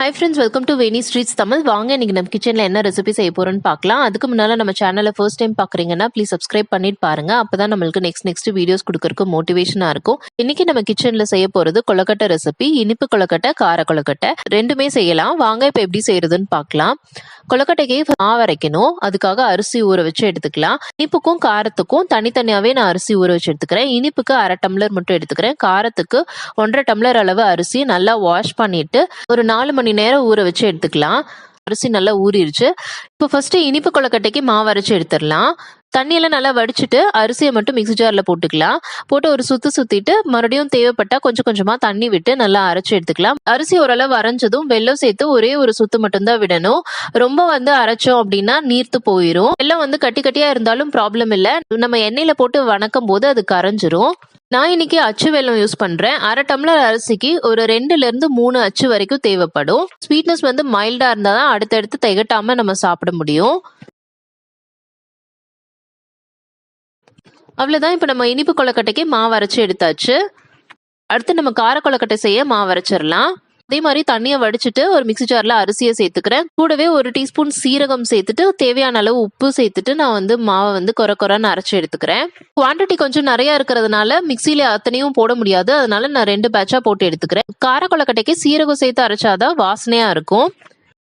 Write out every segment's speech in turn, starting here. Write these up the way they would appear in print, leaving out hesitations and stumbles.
Hi friends, welcome to Veni Streets Tamil. வாங்க இன்னைக்கு நம்ம கிச்சன்ல என்ன ரெசிபி செய்ய போறோம்னு பார்க்கலாம். அதுக்கு முன்னால நம்ம சேனலை ஃபர்ஸ்ட் டைம் பாக்குறீங்கன்னா ப்ளீஸ் சப்ஸ்கிரைப் பண்ணிட்டு பாருங்க. அப்பதான் நம்மளுக்கு நெக்ஸ்ட் வீடியோஸ் கொடுக்கறதுக்கு மோட்டிவேஷனா இருக்கும். இன்னைக்கு நம்ம கிச்சன்ல செய்ய போறது கொழுக்கட்டை ரெசிபி. இனிப்பு கொழுக்கட்டை, கார கொழுக்கட்டை ரெண்டுமே செய்யலாம். வாங்க இப்ப எப்படி செய்யறதுன்னு பார்க்கலாம். கொழுக்கட்டைக்கு மாவு அரைக்கணும். அதுக்காக அரிசி ஊற வச்சு எடுத்துக்கலாம். இனிப்புக்கும் காரத்துக்கும் தனித்தனியாவே நான் அரிசி ஊற வச்சு எடுத்துக்கிறேன். இனிப்புக்கு 1/2 டம்ளர் மட்டும் எடுத்துக்கிறேன். காரத்துக்கு 1/2 டம்ளர் அளவு அரிசி நல்லா வாஷ் பண்ணிட்டு ஒரு 4 மணி நேரம் ஊற வச்சு எடுத்துக்கலாம். அரிசி நல்லா ஊறிடுச்சு. இப்போ ஃபர்ஸ்ட் இனிப்பு கொழுக்கட்டைக்கு மாவு அரைச்சு எடுத்துடலாம். தண்ணியெல்லாம் நல்லா வடிச்சிட்டு அரிசியை மட்டும் மிக்ஸி ஜார்ல போட்டுக்கலாம். போட்டு ஒரு சுத்திட்டு மறுபடியும் தேவைப்பட்டா கொஞ்சம் கொஞ்சமா தண்ணி விட்டு நல்லா அரைச்சு எடுத்துக்கலாம். அரிசி ஓரளவு அரைஞ்சதும் வெல்லம் சேர்த்து ஒரே ஒரு சுத்து மட்டும்தான் விடணும். ரொம்ப அரைச்சோம் அப்படின்னா நீர்த்து போயிடும். வெல்லம் கட்டி கட்டியா இருந்தாலும் ப்ராப்ளம் இல்லை. நம்ம எண்ணெயில போட்டு வணக்கும் போது அது கரைஞ்சிரும். நான் இன்னைக்கு அச்சு வெல்லம் யூஸ் பண்றேன். 1/2 டம்ளர் அரிசிக்கு ஒரு 2ல இருந்து 3 அச்சு வரைக்கும் தேவைப்படும். ஸ்வீட்னஸ் மைல்டா இருந்தாதான் அடுத்தடுத்து திகட்டாம நம்ம சாப்பிட முடியும். அவ்வளவுதான். இப்ப நம்ம இனிப்பு கொழுக்கட்டைக்கு மாவு அரைச்சு எடுத்தாச்சு. அடுத்து நம்ம கார கொழுக்கட்டை செய்ய மாவு அரைச்சிடலாம். அதே மாதிரி தண்ணியை வடிச்சிட்டு ஒரு மிக்ஸி ஜார்ல அரிசியை சேர்த்துக்கிறேன். கூடவே 1 டீஸ்பூன் சீரகம் சேர்த்துட்டு தேவையான அளவு உப்பு சேர்த்துட்டு நான் மாவை கொரன்னு அரைச்சு எடுத்துக்கிறேன். குவான்டிட்டி கொஞ்சம் நிறைய இருக்கிறதுனால மிக்சியில அத்தனையும் போட முடியாது. அதனால நான் 2 பேட்சா போட்டு எடுத்துக்கிறேன். கார கொழுக்கட்டைக்கு சீரகம் சேர்த்து அரைச்சாதான் வாசனையா இருக்கும்.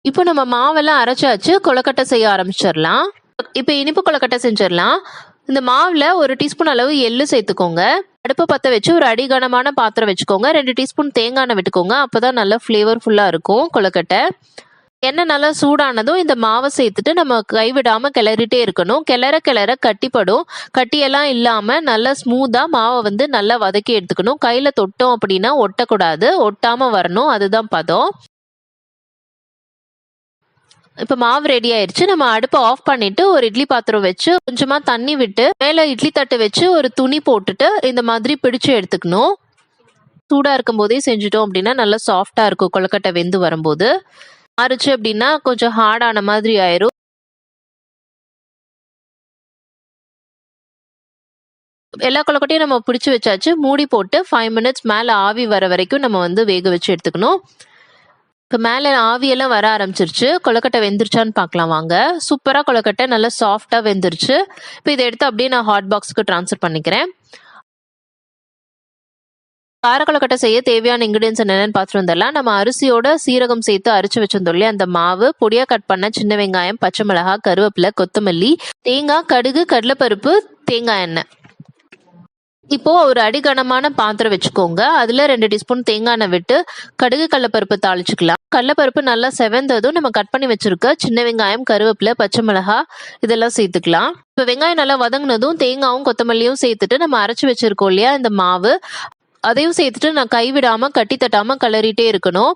இப்போ நம்ம மாவெல்லாம் அரைச்சாச்சு. கொழுக்கட்டை செய்ய ஆரம்பிச்சிடலாம். இப்போ இனிப்பு கொழுக்கட்டை செஞ்சிடலாம். இந்த மாவுல 1 டீஸ்பூன் அளவு எள்ளு சேர்த்துக்கோங்க. அடுப்பு பற்ற வச்சு ஒரு அடிகனமான பாத்திரம் வச்சுக்கோங்க. 2 டீஸ்பூன் தேங்காய் எண்ணெய் விட்டுக்கோங்க. அப்பதான் நல்லா ஃபிளேவர்ஃபுல்லா இருக்கும் கொழுக்கட்டை. எண்ணெய் நல்லா சூடானதும் இந்த மாவை சேர்த்துட்டு நம்ம கைவிடாம கிளறிட்டே இருக்கணும். கிளற கட்டிப்படும். கட்டியெல்லாம் இல்லாம நல்லா ஸ்மூத்தா மாவை நல்லா வதக்கி எடுத்துக்கணும். கையில தொட்டோம் அப்படின்னா ஒட்டக்கூடாது, ஒட்டாம வரணும். அதுதான் பதம். இப்ப மாவு ரெடி ஆயிடுச்சு. நம்ம அடுப்பை ஆஃப் பண்ணிட்டு ஒரு இட்லி பாத்திரம் வச்சு கொஞ்சமா தண்ணி விட்டு மேல இட்லி தட்டு வச்சு ஒரு துணி போட்டுட்டு இந்த மாதிரி பிடிச்சு எடுத்துக்கணும். சூடா இருக்கும் போதே செஞ்சுட்டோம் அப்படின்னா நல்லா சாஃப்டா இருக்கும். கொழுக்கட்டை வெந்து வரும்போது ஆறுச்சு அப்படின்னா கொஞ்சம் ஹார்டான மாதிரி ஆயிரும். எல்லா கொழுக்கட்டையும் நம்ம பிடிச்சு வச்சாச்சு. மூடி போட்டு 5 மினிட்ஸ் மேல ஆவி வர வரைக்கும் நம்ம வேக வச்சு எடுத்துக்கணும். இப்போ மேலே ஆவியெல்லாம் வர ஆரம்பிச்சிருச்சு. கொழுக்கட்டை வெந்துருச்சான்னு பார்க்கலாம் வாங்க. சூப்பரா கொழுக்கட்டை நல்லா சாஃப்டா வெந்துருச்சு. இப்போ இதை எடுத்து அப்படியே நான் ஹாட் பாக்ஸுக்கு ட்ரான்ஸ்ஃபர் பண்ணிக்கிறேன். கார கொழுக்கட்டை செய்ய தேவையான இன்கிரீடியன்ஸ் என்னென்னு பார்த்துட்டு வந்துடலாம். நம்ம அரிசியோட சீரகம் சேர்த்து அரைச்சு வச்சிருந்தோம் இல்லையா, அந்த மாவு, பொடியா கட் பண்ண சின்ன வெங்காயம், பச்சை மிளகாய், கருவேப்பிலை, கொத்தமல்லி, தேங்காய், கடுகு, கடலைப்பருப்பு, தேங்காய் எண்ணெய். இப்போ ஒரு அடிகனமான பாத்திரம் வச்சுக்கோங்க. அதுல 2 டீஸ்பூன் தேங்காய் எண்ணெய் விட்டு கடுகு கடலைப்பருப்பு தாளிச்சுக்கலாம். கடலைப்பருப்பு நல்லா செவந்ததும் நம்ம கட் பண்ணி வச்சிருக்க சின்ன வெங்காயம், கருவேப்பிலை, பச்சை மிளகாய் இதெல்லாம் சேர்த்துக்கலாம். இப்போ வெங்காயம் நல்லா வதங்கினதும் தேங்காயும் கொத்தமல்லியும் சேர்த்துட்டு நம்ம அரைச்சு வச்சிருக்கோம் இல்லையா இந்த மாவு, அதையும் சேர்த்துட்டு நான் கைவிடாம கட்டி தட்டாம கிளறிட்டே இருக்கணும்.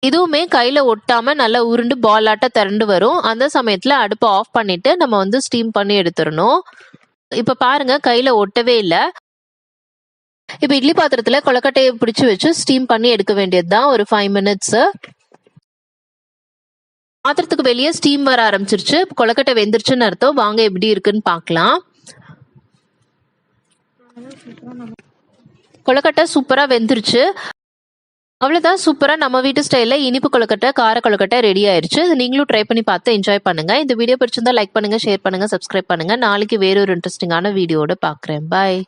இதுவுமே கையில ஒட்டாம நல்லா உருண்டு பாலாட்ட திரண்டு வரும். அந்த சமயத்துல அடுப்பை ஆஃப் பண்ணிட்டு நம்ம ஸ்டீம் பண்ணி எடுத்துடணும். இப்ப பாருங்க கையில ஒட்டவே இல்லை. இப்ப இட்லி பாத்திரத்துல கொழுக்கட்டையை பிடிச்சு வச்சு ஸ்டீம் பண்ணி எடுக்க வேண்டியதுதான் ஒரு 5 மினிட்ஸ். பாத்திரத்துக்கு வெளியே ஸ்டீம் வர ஆரம்பிச்சிருச்சு. கொழுக்கட்டை வெந்துருச்சுன்னு அர்த்தம். வாங்க எப்படி இருக்குன்னு பார்க்கலாம். கொழுக்கட்டை சூப்பரா வெந்துருச்சு. அவ்வளவுதான். சூப்பரா நம்ம வீட்டு ஸ்டைல்ல இனிப்பு கொழுக்கட்டை, கார கொழுக்கட்டை ரெடி ஆயிருச்சு. நீங்களும் ட்ரை பண்ணி பார்த்து என்ஜாய் பண்ணுங்க. இந்த வீடியோ பிடிச்சிருந்தா லைக் பண்ணுங்க, ஷேர் பண்ணுங்க, சப்ஸ்கிரைப் பண்ணுங்க. நாளைக்கு வேற ஒரு இன்ட்ரெஸ்டிங்கான வீடியோட பாக்குறேன். பாய்.